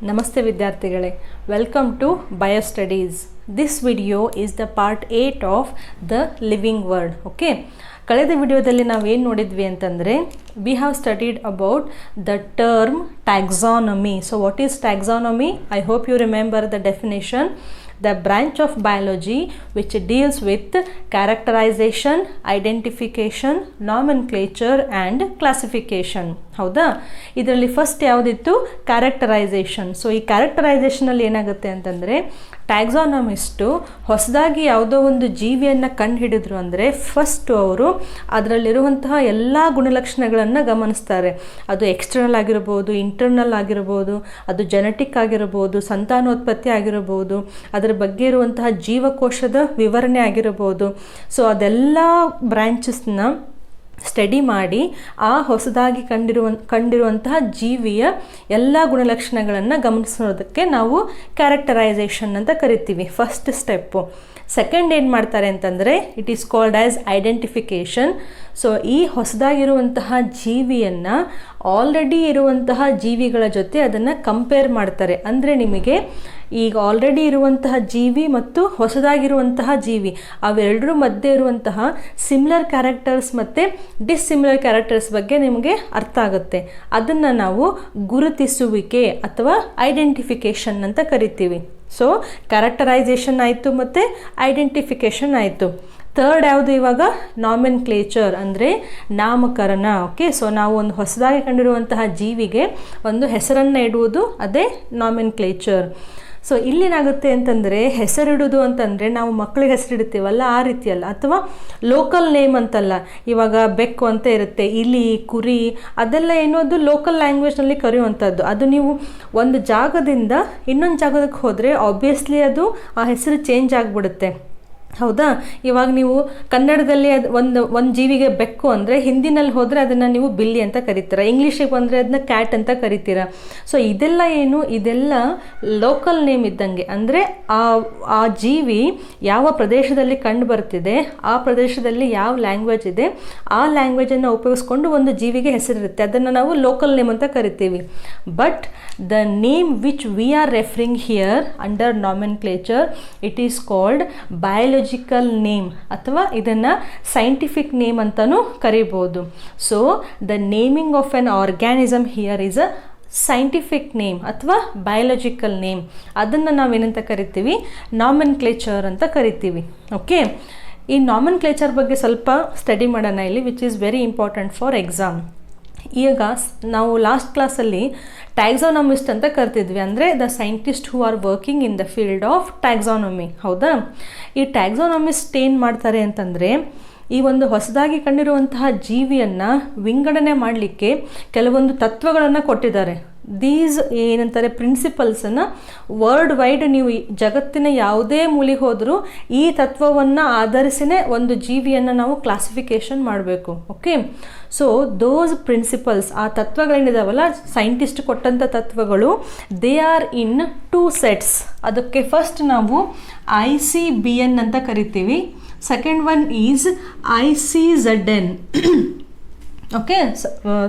Namaste ವಿದ್ಯಾರ್ಥಿಗಳೇ, welcome to bio studies. This video is the part 8 of the living world. Okay, ಕಳೆದ ವಿಡಿಯೋದಲ್ಲಿ ನಾವೇನು ನೋಡಿದ್ವಿ ಅಂತಂದರೆ we have studied about the term taxonomy. So what is taxonomy? I hope you remember the definition. The branch of biology which deals with characterization, identification, nomenclature and classification. ಹೌದಾ? ಇದರಲ್ಲಿ first ಯಾವುದಿತ್ತು? Characterisation. So ಈ ಕ್ಯಾರೆಕ್ಟರೈಸೇಷನಲ್ಲಿ ಏನಾಗುತ್ತೆ ಅಂತಂದರೆ ಟ್ಯಾಕ್ಸಾನಮಿಸ್ಟು ಹೊಸದಾಗಿ ಯಾವುದೋ ಒಂದು ಜೀವಿಯನ್ನು ಕಂಡು ಹಿಡಿದ್ರು ಅಂದರೆ ಫಸ್ಟು ಅವರು ಅದರಲ್ಲಿರುವಂತಹ ಎಲ್ಲ ಗುಣಲಕ್ಷಣಗಳನ್ನು ಗಮನಿಸ್ತಾರೆ. ಅದು ಎಕ್ಸ್ಟರ್ನಲ್ ಆಗಿರ್ಬೋದು, ಇಂಟರ್ನಲ್ ಆಗಿರ್ಬೋದು, ಅದು ಜೆನೆಟಿಕ್ ಆಗಿರ್ಬೋದು, ಸಂತಾನೋತ್ಪತ್ತಿ ಆಗಿರ್ಬೋದು, ಅದರ ಬಗ್ಗೆ ಇರುವಂತಹ ಜೀವಕೋಶದ ವಿವರಣೆ ಆಗಿರ್ಬೋದು. ಸೊ ಅದೆಲ್ಲ ಬ್ರ್ಯಾಂಚಸ್ನ ಸ್ಟಡಿ ಮಾಡಿ ಆ ಹೊಸದಾಗಿ ಕಂಡಿರುವಂತಹ ಜೀವಿಯ ಎಲ್ಲ ಗುಣಲಕ್ಷಣಗಳನ್ನು ಗಮನಿಸೋದಕ್ಕೆ ನಾವು ಕ್ಯಾರೆಕ್ಟರೈಸೇಷನ್ ಅಂತ ಕರಿತೀವಿ. First step. ಸೆಕೆಂಡ್ ಏನು ಮಾಡ್ತಾರೆ ಅಂತಂದರೆ it is called as identification. So ಈ ಹೊಸದಾಗಿರುವಂತಹ ಜೀವಿಯನ್ನು ಆಲ್ರೆಡಿ ಇರುವಂತಹ ಜೀವಿಗಳ ಜೊತೆ ಅದನ್ನು ಕಂಪೇರ್ ಮಾಡ್ತಾರೆ. ಅಂದರೆ ನಿಮಗೆ ಈಗ ಆಲ್ರೆಡಿ ಇರುವಂತಹ ಜೀವಿ ಮತ್ತು ಹೊಸದಾಗಿರುವಂತಹ ಜೀವಿ ಅವೆರಡರ ಮಧ್ಯೆ ಇರುವಂತಹ ಸಿಮಿಲರ್ ಕ್ಯಾರೆಕ್ಟರ್ಸ್ ಮತ್ತು ಡಿಸ್ಸಿಮಿಲರ್ ಕ್ಯಾರೆಕ್ಟರ್ಸ್ ಬಗ್ಗೆ ನಿಮಗೆ ಅರ್ಥ ಆಗುತ್ತೆ. ಅದನ್ನು ನಾವು ಗುರುತಿಸುವಿಕೆ ಅಥವಾ ಐಡೆಂಟಿಫಿಕೇಷನ್ ಅಂತ ಕರಿತೀವಿ. ಸೊ ಕ್ಯಾರೆಕ್ಟರೈಸೇಷನ್ ಆಯಿತು ಮತ್ತು ಐಡೆಂಟಿಫಿಕೇಷನ್ ಆಯಿತು. ಥರ್ಡ್ ಯಾವುದು ಇವಾಗ? ನಾಮೆನ್ಕ್ಲೇಚರ್ ಅಂದರೆ ನಾಮಕರಣ. ಓಕೆ, ಸೊ ನಾವು ಒಂದು ಹೊಸದಾಗಿ ಕಂಡಿರುವಂತಹ ಜೀವಿಗೆ ಒಂದು ಹೆಸರನ್ನು ಇಡುವುದು, ಅದೇ ನಾಮೆನ್ಕ್ಲೇಚರ್. ಸೊ ಇಲ್ಲೇನಾಗುತ್ತೆ ಅಂತಂದರೆ ಹೆಸರಿಡೋದು ಅಂತಂದರೆ ನಾವು ಮಕ್ಕಳಿಗೆ ಹೆಸರಿಡ್ತೀವಲ್ಲ ಆ ರೀತಿಯಲ್ಲ, ಅಥವಾ ಲೋಕಲ್ ನೇಮ್ ಅಂತಲ್ಲ. ಇವಾಗ ಬೆಕ್ಕು ಅಂತ ಇರುತ್ತೆ, ಇಲಿ, ಕುರಿ, ಅದೆಲ್ಲ ಏನೋದು ಲೋಕಲ್ ಲ್ಯಾಂಗ್ವೇಜ್ನಲ್ಲಿ ಕರೆಯುವಂಥದ್ದು. ಅದು ನೀವು ಒಂದು ಜಾಗದಿಂದ ಇನ್ನೊಂದು ಜಾಗಕ್ಕೆ ಹೋದರೆ ಆಬ್ವಿಯಸ್ಲಿ ಅದು ಆ ಹೆಸರು ಚೇಂಜ್ ಆಗಿಬಿಡುತ್ತೆ. ಹೌದಾ? ಇವಾಗ ನೀವು ಕನ್ನಡದಲ್ಲಿ ಒಂದು ಜೀವಿಗೆ ಬೆಕ್ಕು ಅಂದರೆ ಹಿಂದಿನಲ್ಲಿ ಹೋದರೆ ಅದನ್ನು ನೀವು ಬಿಲ್ಲಿ ಅಂತ ಕರಿತೀರ, ಇಂಗ್ಲೀಷಿಗೆ ಬಂದರೆ ಅದನ್ನ ಕ್ಯಾಟ್ ಅಂತ ಕರಿತೀರ. ಸೊ ಇದೆಲ್ಲ ಏನು? ಇದೆಲ್ಲ ಲೋಕಲ್ ನೇಮ್ ಇದ್ದಂಗೆ. ಅಂದರೆ ಆ ಜೀವಿ ಯಾವ ಪ್ರದೇಶದಲ್ಲಿ ಕಂಡು ಬರ್ತಿದೆ, ಆ ಪ್ರದೇಶದಲ್ಲಿ ಯಾವ ಲ್ಯಾಂಗ್ವೇಜ್ ಇದೆ, ಆ ಲ್ಯಾಂಗ್ವೇಜನ್ನು ಉಪಯೋಗಿಸ್ಕೊಂಡು ಒಂದು ಜೀವಿಗೆ ಹೆಸರಿರುತ್ತೆ. ಅದನ್ನು ನಾವು ಲೋಕಲ್ ನೇಮ್ ಅಂತ ಕರಿತೀವಿ. But the name which we are referring here under nomenclature, it is called biological name, ಅಥವಾ ಇದನ್ನು ಸೈಂಟಿಫಿಕ್ ನೇಮ್ ಅಂತಲೂ ಕರಿಬೋದು. So the naming of an organism here is a scientific name ಅಥವಾ ಬಯಾಲಜಿಕಲ್ ನೇಮ್. ಅದನ್ನು ನಾವೇನಂತ ಕರಿತೀವಿ? ನಾಮೆನ್ಕ್ಲೇಚರ್ ಅಂತ ಕರಿತೀವಿ. ಓಕೆ, ಈ ನಾಮೆನ್ಕ್ಲೇಚರ್ ಬಗ್ಗೆ ಸ್ವಲ್ಪ ಸ್ಟಡಿ ಮಾಡೋಣ ಇಲ್ಲಿ, which is very important for exam. ಈಗ ನಾವು ಲಾಸ್ಟ್ ಕ್ಲಾಸಲ್ಲಿ ಟ್ಯಾಕ್ಸಾನಮಿಸ್ಟ್ ಅಂತ ಕರ್ತಿದ್ವಿ, ಅಂದರೆ the scientist who are working in the field of taxonomy. ಹೌದಾ? ಈ ಟ್ಯಾಕ್ಸಾನಮಿಸ್ಟ್ ಏನು ಮಾಡ್ತಾರೆ ಅಂತಂದರೆ ಈ ಒಂದು ಹೊಸದಾಗಿ ಕಂಡಿರುವಂತಹ ಜೀವಿಯನ್ನು ವಿಂಗಡಣೆ ಮಾಡಲಿಕ್ಕೆ ಕೆಲವೊಂದು ತತ್ವಗಳನ್ನು ಕೊಟ್ಟಿದ್ದಾರೆ. ದೀಸ್ ಏನಂತಾರೆ ಪ್ರಿನ್ಸಿಪಲ್ಸನ್ನು ವರ್ಲ್ಡ್ ವೈಡ್ ನೀವು ಜಗತ್ತಿನ ಯಾವುದೇ ಮೂಲೆಗೆ ಹೋದರೂ ಈ ತತ್ವವನ್ನು ಆಧರಿಸಿನೇ ಒಂದು ಜೀವಿಯನ್ನು ನಾವು ಕ್ಲಾಸಿಫಿಕೇಷನ್ ಮಾಡಬೇಕು. ಓಕೆ, ಸೊ ದೋಸ್ ಪ್ರಿನ್ಸಿಪಲ್ಸ್, ಆ ತತ್ವಗಳೇನಿದಾವಲ್ಲ ಸೈಂಟಿಸ್ಟ್ ಕೊಟ್ಟಂಥ ತತ್ವಗಳು, ದೇ ಆರ್ ಇನ್ 2 ಸೆಟ್ಸ್. ಅದಕ್ಕೆ ಫಸ್ಟ್ ನಾವು ICBN ಅಂತ ಕರಿತೀವಿ. Second one is ICZN. Okay,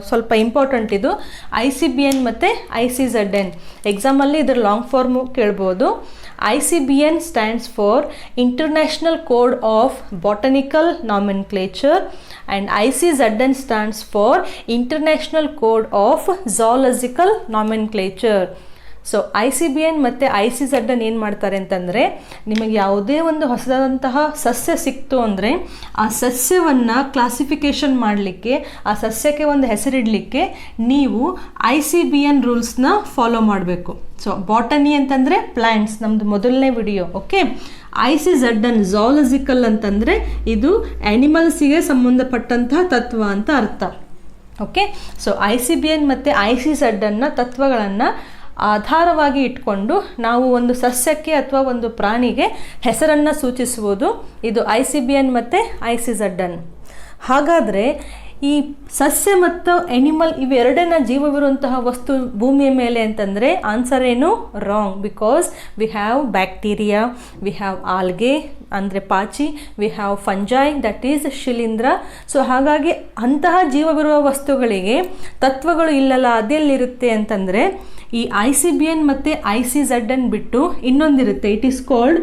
ಸ್ವಲ್ಪ ಇಂಪಾರ್ಟೆಂಟ್ ಇದು ICBN ಮತ್ತು ICZN. ಎಕ್ಸಾಮಲ್ಲಿ ಇದರ ಲಾಂಗ್ ಫಾರ್ಮು ಕೇಳ್ಬೋದು. ICBN stands for international code of botanical nomenclature and ICZN stands for international code of zoological nomenclature. So ICBN ಮತ್ತು ICZN ಏನು ಮಾಡ್ತಾರೆ ಅಂತಂದರೆ ನಿಮಗೆ ಯಾವುದೇ ಒಂದು ಹೊಸದಾದಂತಹ ಸಸ್ಯ ಸಿಕ್ತು ಅಂದರೆ ಆ ಸಸ್ಯವನ್ನು ಕ್ಲಾಸಿಫಿಕೇಷನ್ ಮಾಡಲಿಕ್ಕೆ, ಆ ಸಸ್ಯಕ್ಕೆ ಒಂದು ಹೆಸರಿಡಲಿಕ್ಕೆ ನೀವು ICBN ರೂಲ್ಸ್ನ ಫಾಲೋ ಮಾಡಬೇಕು. ಸೊ ಬಾಟನಿ ಅಂತಂದರೆ ಪ್ಲ್ಯಾಂಟ್ಸ್, ನಮ್ಮದು ಮೊದಲನೇ ವಿಡಿಯೋ. ಓಕೆ, ICZN ಝಾಲಜಿಕಲ್ ಅಂತಂದರೆ ಇದು ಆ್ಯನಿಮಲ್ಸಿಗೆ ಸಂಬಂಧಪಟ್ಟಂತಹ ತತ್ವ ಅಂತ ಅರ್ಥ. ಓಕೆ, ಸೊ ICBN ಮತ್ತು ICZN ತತ್ವಗಳನ್ನು ಆಧಾರವಾಗಿ ಇಟ್ಕೊಂಡು ನಾವು ಒಂದು ಸಸ್ಯಕ್ಕೆ ಅಥವಾ ಒಂದು ಪ್ರಾಣಿಗೆ ಹೆಸರನ್ನು ಸೂಚಿಸುವುದು ಇದು ICBN ಮತ್ತು ICZN. ಹಾಗಾದರೆ ಈ ಸಸ್ಯ ಮತ್ತು ಎನಿಮಲ್ ಇವೆರಡನ್ನ ಜೀವವಿರುವಂತಹ ವಸ್ತು ಭೂಮಿಯ ಮೇಲೆ ಅಂತಂದರೆ ಆನ್ಸರ್ ಏನು? Wrong. Because we have bacteria, we have algae ಅಂದರೆ ಪಾಚಿ, we have fungi that is ಶಿಲೀಂಧ್ರ. ಸೊ ಹಾಗಾಗಿ ಅಂತಹ ಜೀವವಿರುವ ವಸ್ತುಗಳಿಗೆ ತತ್ವಗಳು ಇಲ್ಲಲ್ಲ, ಅದೆಲ್ಲಿರುತ್ತೆ ಅಂತಂದರೆ ಈ ICBN ಮತ್ತು ICZN ಬಿಟ್ಟು ಇನ್ನೊಂದಿರುತ್ತೆ. It is called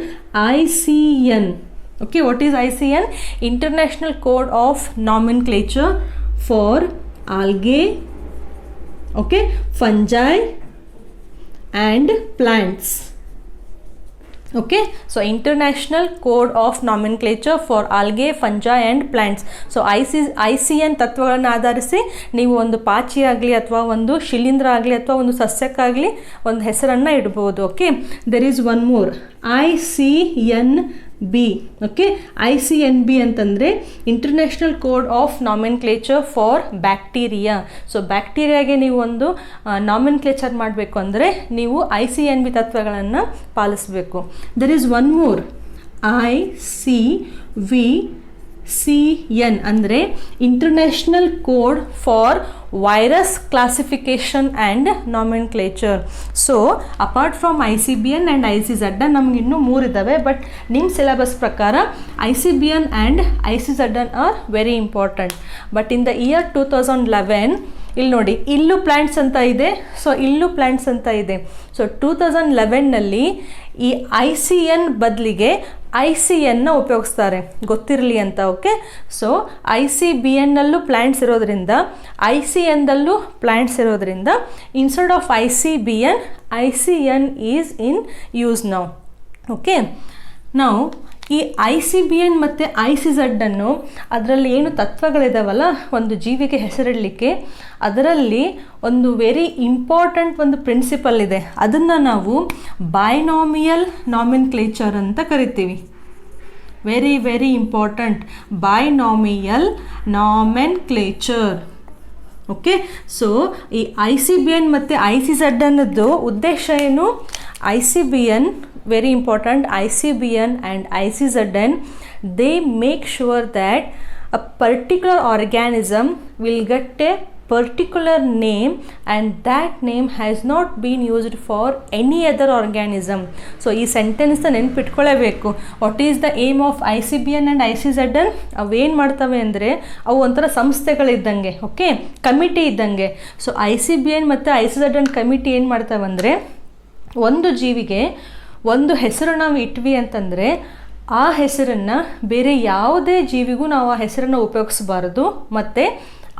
ICN. Okay, what is ICN? International Code of Nomenclature for Algae, okay, fungi and plants. Okay, so International Code of Nomenclature for Algae, Fungi and Plants. So ICN ತತ್ವಗಳನ್ನು ಆಧರಿಸಿ ನೀವು ಒಂದು ಪಾಚಿ ಆಗಲಿ ಅಥವಾ ಒಂದು ಶಿಲೀಂಧ್ರ ಆಗಲಿ ಅಥವಾ ಒಂದು ಸಸ್ಯಕ್ಕಾಗಲಿ ಒಂದು ಹೆಸರನ್ನು ಇಡ್ಬೋದು. Okay, there is one more, ICNB. Okay, ICNB ಅಂತಂದರೆ international code of nomenclature for bacteria. So ಬ್ಯಾಕ್ಟೀರಿಯಾಗೆ ನೀವು ಒಂದು ನಾಮೆನ್ಕ್ಲೇಚರ್ ಮಾಡಬೇಕು ಅಂದರೆ ನೀವು ICNB ತತ್ವಗಳನ್ನು ಪಾಲಿಸಬೇಕು. There is one more, ICVCN ಅಂದರೆ international code for virus classification and nomenclature. So apart from ICBN and ICZN ನಮ್ಗೆ ಇನ್ನೂ 3 ಇದ್ದಾವೆ. ಬಟ್ ನಿಮ್ಮ ಸಿಲೆಬಸ್ ಪ್ರಕಾರ ICBN and ICZN are very important. But in the year 2011 ಇಲ್ಲಿ ನೋಡಿ, ಇಲ್ಲೂ ಪ್ಲ್ಯಾಂಟ್ಸ್ ಅಂತ ಇದೆ, ಸೊ ಇಲ್ಲೂ ಪ್ಲ್ಯಾಂಟ್ಸ್ ಅಂತ ಇದೆ. ಸೊ 2011ನಲ್ಲಿ ಈ ICN ಬದಲಿಗೆ ICNನ ಉಪಯೋಗಿಸ್ತಾರೆ, ಗೊತ್ತಿರಲಿ ಅಂತ. ಓಕೆ, ಸೊ ICBNನಲ್ಲೂ ಪ್ಲ್ಯಾಂಟ್ಸ್ ಇರೋದ್ರಿಂದ ICNದಲ್ಲೂ ಪ್ಲ್ಯಾಂಟ್ಸ್ ಇರೋದ್ರಿಂದ instead of ICBN, ICN is in use now. Okay, ನಾವು ಈ ICBN ಮತ್ತು ICZನ್ನು ಅದರಲ್ಲಿ ಏನು ತತ್ವಗಳಿದಾವಲ್ಲ ಒಂದು ಜೀವಿಗೆ ಹೆಸರಿಡಲಿಕ್ಕೆ, ಅದರಲ್ಲಿ ಒಂದು ವೆರಿ ಇಂಪಾರ್ಟೆಂಟ್ ಒಂದು ಪ್ರಿನ್ಸಿಪಲ್ ಇದೆ. ಅದನ್ನು ನಾವು ಬೈನಾಮಿಯಲ್ ನಾಮೆನ್ಕ್ಲೇಚರ್ ಅಂತ ಕರಿತೀವಿ. Very very important, binomial nomenclature. Okay, so ಈ ICBN ಮತ್ತು ICZನ್ನದ್ದು ಉದ್ದೇಶ ಏನು? ICBN, very important, ICBN and ICZN, they make sure that a particular organism will get a particular name and that name has not been used for any other organism. So ಈ sentence ನೆನ್ಪಿಟ್ಕೊಳ್ಳೇಬೇಕು. What is the aim of ICBN and ICZN? ಅವೇನು ಮಾಡ್ತವೆ ಅಂದರೆ ಅವು ಒಂಥರ ಸಂಸ್ಥೆಗಳಿದ್ದಂಗೆ, okay, committee ಇದ್ದಂಗೆ. So ICBN ಮತ್ತು ICZN ಕಮಿಟಿ ಏನು ಮಾಡ್ತವೆ ಅಂದರೆ, ಒಂದು ಜೀವಿಗೆ ಒಂದು ಹೆಸರು ನಾವು ಇಟ್ವಿ ಅಂತಂದರೆ ಆ ಹೆಸರನ್ನು ಬೇರೆ ಯಾವುದೇ ಜೀವಿಗೂ ನಾವು ಆ ಹೆಸರನ್ನು ಉಪಯೋಗಿಸಬಾರ್ದು. ಮತ್ತು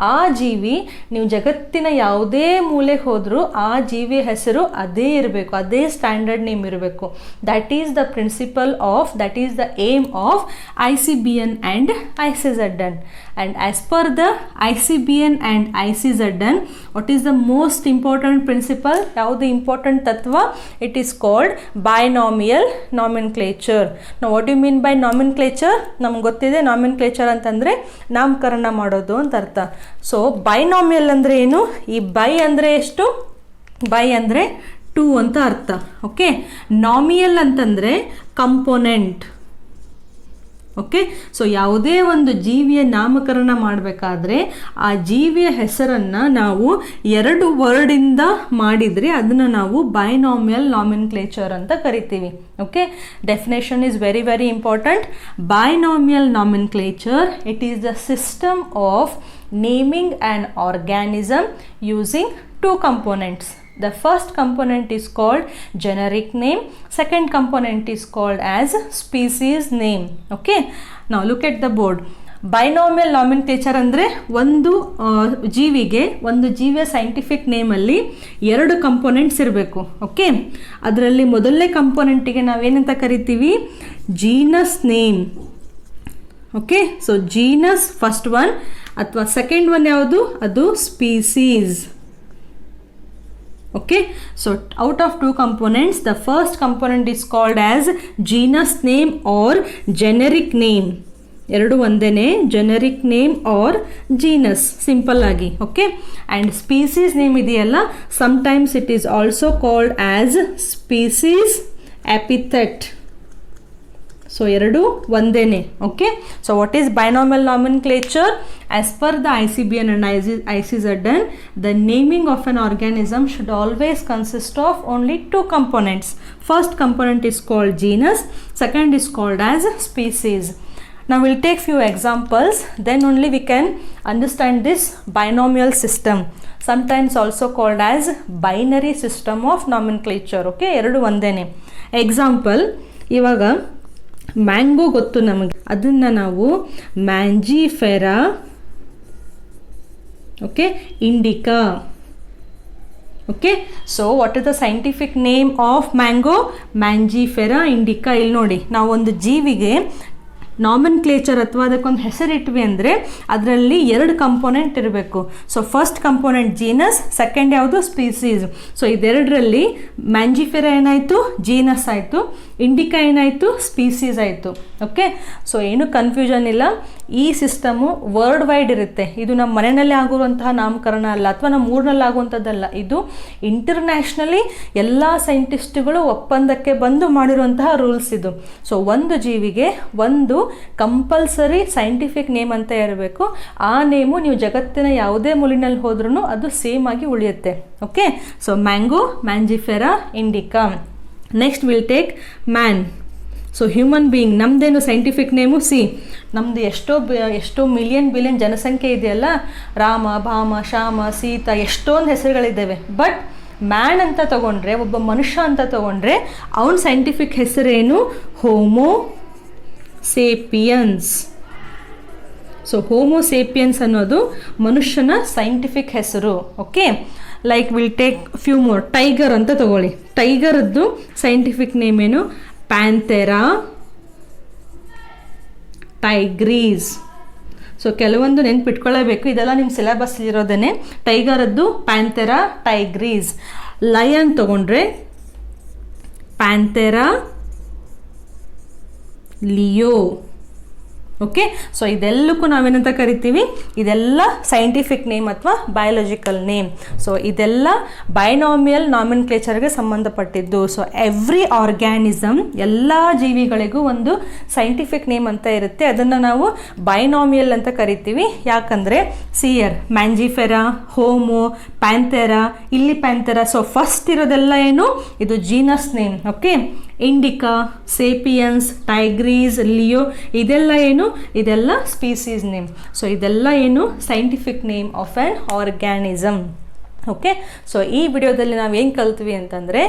ಆ ಜೀವಿ ನೀವು ಜಗತ್ತಿನ ಯಾವುದೇ ಮೂಲೆಗೆ ಹೋದರೂ ಆ ಜೀವಿಯ ಹೆಸರು ಅದೇ ಇರಬೇಕು, ಅದೇ ಸ್ಟ್ಯಾಂಡರ್ಡ್ ನೇಮ್ ಇರಬೇಕು. That is the principle of, that is the aim of ICBN and ICZN. And as per the ICBN and ICZN, what is the most important principle? ಯಾವುದು ಇಂಪಾರ್ಟೆಂಟ್ ತತ್ವ? It is called binomial nomenclature. ನಾವು what you mean by nomenclature? ನಮ್ಗೆ ಗೊತ್ತಿದೆ, ನಾಮೆನ್ಕ್ಲೇಚರ್ ಅಂತಂದರೆ ನಾಮಕರಣ ಮಾಡೋದು ಅಂತ ಅರ್ಥ. ಸೊ ಬೈನಾಮಿಯಲ್ ಅಂದರೆ ಏನು? ಈ ಬೈ ಅಂದರೆ ಎಷ್ಟು? ಬೈ ಅಂದರೆ 2 ಅಂತ ಅರ್ಥ. ಓಕೆ, ನಾಮಿಯಲ್ ಅಂತಂದರೆ ಕಂಪೋನೆಂಟ್. ಓಕೆ, ಸೊ ಯಾವುದೇ ಒಂದು ಜೀವಿಯ ನಾಮಕರಣ ಮಾಡಬೇಕಾದ್ರೆ ಆ ಜೀವಿಯ ಹೆಸರನ್ನು ನಾವು 2 ವರ್ಡಿಂದ ಮಾಡಿದರೆ ಅದನ್ನು ನಾವು ಬೈನಾಮಿಯಲ್ ನಾಮೆನ್ಕ್ಲೇಚರ್ ಅಂತ ಕರಿತೀವಿ. Okay, definition is very very important. Binomial nomenclature, it is the system of naming an organism using 2 components. The first component is called generic name, second component is called as species name. Okay, now look at the board. ಬೈನಾಮಿಯಲ್ ನಾಮೆನ್ಕ್ಲೇಚರ್ ಅಂದರೆ ಒಂದು ಜೀವಿಯ scientific ನೇಮಲ್ಲಿ 2 components ಇರಬೇಕು. Okay, ಅದರಲ್ಲಿ ಮೊದಲನೇ ಕಂಪೋನೆಂಟಿಗೆ ನಾವೇನಂತ ಕರಿತೀವಿ? Genus name. Okay, so genus first one, ಅಥವಾ ಸೆಕೆಂಡ್ ಒನ್ ಯಾವುದು? ಅದು species. Okay, so out of 2 components, the first component is called as genus name or generic name. 2 ಒಂದೇನೆ, generic name or genus, simple ಆಗಿ. Okay, and species name ಇದೆಯಲ್ಲ, sometimes it is also called as species epithet. So 2 ಒಂದೇನೆ. Okay, so what is binomial nomenclature? as per the ICBN and ICZN, the naming of an organism should always consist of only two components. First component is called genus, second is called as species. Now we'll take few examples, then only we can understand this binomial system, sometimes also called as binary system of nomenclature. Okay, ಎರಡು ಒಂದೇನೆ. Example, ಇವಾಗ mango ಗೊತ್ತು ನಮಗೆ, ಅದನ್ನು ನಾವು Mangifera, okay, indica. Okay, so what is the scientific name of mango? Mangifera indica. ಇಲ್ಲಿ ನೋಡಿ, ನಾವು ಒಂದು ಜೀವಿಗೆ ನಾಮನ್ಕ್ಲೇಚರ್ ಅಥವಾ ಅದಕ್ಕೊಂದು ಹೆಸರಿಟ್ವಿ ಅಂದರೆ ಅದರಲ್ಲಿ ಎರಡು ಕಂಪೋನೆಂಟ್ ಇರಬೇಕು. So first component genus, second ಯಾವುದು? ಸ್ಪೀಸೀಸ್. ಸೊ ಇದೆರಡರಲ್ಲಿ ಮ್ಯಾಂಜಿಫೆರಾ ಏನಾಯಿತು? ಜೀನಸ್ ಆಯಿತು. ಇಂಡಿಕಾ ಏನಾಯಿತು? ಸ್ಪೀಸೀಸ್ ಆಯಿತು. ಓಕೆ, ಸೊ ಏನು ಕನ್ಫ್ಯೂಷನ್ ಇಲ್ಲ. ಈ ಸಿಸ್ಟಮು ವರ್ಲ್ಡ್ ವೈಡ್ ಇರುತ್ತೆ. ಇದು ನಮ್ಮ ಮನೆಯಲ್ಲಿ ಆಗುವಂತಹ ನಾಮಕರಣ ಅಲ್ಲ, ಅಥವಾ ನಮ್ಮ ಊರಿನಲ್ಲಿ ಆಗುವಂಥದ್ದಲ್ಲ. ಇದು ಇಂಟರ್ನ್ಯಾಷನಲಿ ಎಲ್ಲ ಸೈಂಟಿಸ್ಟ್ಗಳು ಒಪ್ಪಂದಕ್ಕೆ ಬಂದು ಮಾಡಿರುವಂತಹ ರೂಲ್ಸ್ ಇದು. ಸೊ ಒಂದು ಜೀವಿಗೆ ಒಂದು ಕಂಪಲ್ಸರಿ ಸೈಂಟಿಫಿಕ್ ನೇಮ್ ಅಂತ ಇರಬೇಕು. ಆ ನೇಮು ನೀವು ಜಗತ್ತಿನ ಯಾವುದೇ ಮೂಲಿನಲ್ಲಿ ಹೋದ್ರೂ ಅದು ಸೇಮ್ ಆಗಿ ಉಳಿಯುತ್ತೆ. Okay, so mango, Mangifera, indica. Next will take man. So human being, ನಮ್ಮದೇನು ಸೈಂಟಿಫಿಕ್ ನೇಮು? ಸಿ, ನಮ್ಮದು ಎಷ್ಟೋ ಮಿಲಿಯನ್ ಬಿಲಿಯನ್ ಜನಸಂಖ್ಯೆ ಇದೆಯಲ್ಲ, ರಾಮ, ಭಾಮ, ಶ್ಯಾಮ, ಸೀತಾ, ಎಷ್ಟೊಂದು ಹೆಸರುಗಳಿದ್ದಾವೆ. ಬಟ್ ಮ್ಯಾನ್ ಅಂತ ತಗೊಂಡ್ರೆ, ಒಬ್ಬ ಮನುಷ್ಯ ಅಂತ ತಗೊಂಡ್ರೆ ಅವನ ಸೈಂಟಿಫಿಕ್ ಹೆಸರೇನು? Homo sapiens. So homo sapiens ಅನ್ನೋದು ಮನುಷ್ಯನ ಸೈಂಟಿಫಿಕ್ ಹೆಸರು. Okay, like will take few more. Tiger ಅಂತ ತಗೊಳ್ಳಿ, ಟೈಗರದ್ದು ಸೈಂಟಿಫಿಕ್ ನೇಮ್ ಏನು? ಪ್ಯಾಂಥೆರಾ ಟೈಗ್ರೀಸ್. ಸೊ ಕೆಲವೊಂದು ನೆನ್ಪಿಟ್ಕೊಳ್ಳೇಬೇಕು, ಇದೆಲ್ಲ ನಿಮ್ಮ ಸಿಲೆಬಸ್ ಇರೋದೇ. ಟೈಗರದ್ದು ಪ್ಯಾಂಥೆರಾ ಟೈಗ್ರೀಸ್. ಲಯನ್ ತಗೊಂಡ್ರೆ ಪ್ಯಾಂಥೆರಾ ಲಿಯೋ. ಓಕೆ, ಸೊ ಇದೆಲ್ಲಕ್ಕೂ ನಾವೇನಂತ ಕರಿತೀವಿ? ಇದೆಲ್ಲ ಸೈಂಟಿಫಿಕ್ ನೇಮ್ ಅಥವಾ ಬಯಾಲಜಿಕಲ್ ನೇಮ್. ಸೊ ಇದೆಲ್ಲ ಬೈನಾಮಿಯಲ್ ನಾಮಿನ್ಕ್ಲೇಚರ್ಗೆ ಸಂಬಂಧಪಟ್ಟಿದ್ದು. ಸೊ ಎವ್ರಿ ಆರ್ಗ್ಯಾನಿಸಮ್, ಎಲ್ಲ ಜೀವಿಗಳಿಗೂ ಒಂದು ಸೈಂಟಿಫಿಕ್ ನೇಮ್ ಅಂತ ಇರುತ್ತೆ. ಅದನ್ನು ನಾವು ಬೈನಾಮಿಯಲ್ ಅಂತ ಕರಿತೀವಿ. ಯಾಕಂದರೆ ಸಿಯರ್, ಮ್ಯಾಂಜಿಫೆರಾ, ಹೋಮೋ, ಪ್ಯಾಂಥೆರಾ, ಇಲ್ಲಿ ಪ್ಯಾಂಥೆರಾ. ಸೊ ಫಸ್ಟ್ ಇರೋದೆಲ್ಲ ಏನು? ಇದು genus name. Okay, Indica, sapiens, Tigris, Leo, ಇದೆಲ್ಲ ಏನು? ಇದೆಲ್ಲ ಸ್ಪೀಸೀಸ್ ನೇಮ್. ಸೊ ಇದೆಲ್ಲ ಏನು? Scientific name of an organism. Okay, so ಈ ವಿಡಿಯೋದಲ್ಲಿ ನಾವು ಏನು ಕಲ್ತ್ವಿ ಅಂತಂದರೆ,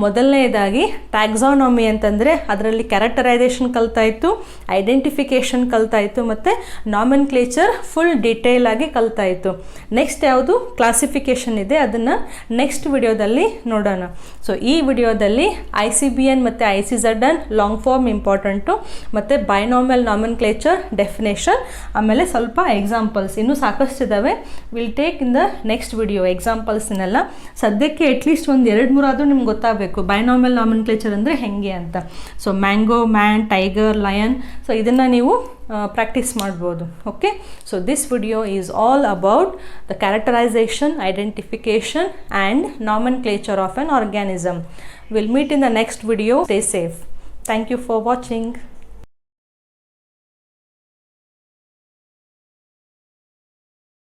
ಮೊದಲನೇದಾಗಿ ಟ್ಯಾಕ್ಸಾನಮಿ ಅಂತಂದರೆ ಅದರಲ್ಲಿ ಕ್ಯಾರೆಕ್ಟರೈಸೇಷನ್ ಕಲ್ತಾಯಿತು, ಐಡೆಂಟಿಫಿಕೇಷನ್ ಕಲ್ತಾಯಿತು, ಮತ್ತು ನಾಮೆನ್ಕ್ಲೇಚರ್ ಫುಲ್ ಡೀಟೇಲ್ ಆಗಿ ಕಲ್ತಾಯಿತು. ನೆಕ್ಸ್ಟ್ ಯಾವುದು? ಕ್ಲಾಸಿಫಿಕೇಷನ್ ಇದೆ, ಅದನ್ನು ನೆಕ್ಸ್ಟ್ ವಿಡಿಯೋದಲ್ಲಿ ನೋಡೋಣ. ಸೊ ಈ ವಿಡಿಯೋದಲ್ಲಿ ICBN ಮತ್ತು ICZN ಲಾಂಗ್ ಫಾರ್ಮ್ ಇಂಪಾರ್ಟೆಂಟು, ಮತ್ತು ಬೈನಾಮಿಯಲ್ ನಾಮೆನ್ಕ್ಲೇಚರ್ ಡೆಫಿನೇಷನ್, ಆಮೇಲೆ ಸ್ವಲ್ಪ ಎಕ್ಸಾಂಪಲ್ಸ್, ಇನ್ನೂ ಸಾಕಷ್ಟು ಇದ್ದಾವೆ. Will take in the next video ಎಕ್ಸಾಂಪಲ್ಸ್ನೆಲ್ಲ. ಸದ್ಯಕ್ಕೆ ಅಟ್ಲೀಸ್ಟ್ ಒಂದು 2-3 ಆದರೂ ನಿಮ್ಗೆ ಗೊತ್ತಾಗಬೇಕು ಬೈನಾಮಿಯಲ್ ನಾಮೆನ್ಕ್ಲೇಚರ್ ಅಂದರೆ ಹೆಂಗೆ ಅಂತ. So mango, man, tiger, lion. So ಇದನ್ನು ನೀವು ಪ್ರಾಕ್ಟೀಸ್ ಮಾಡ್ಬೋದು. Okay, so this video is all about the characterisation, identification and nomenclature of an organism. Will meet in the next video. Stay safe. Thank you for watching.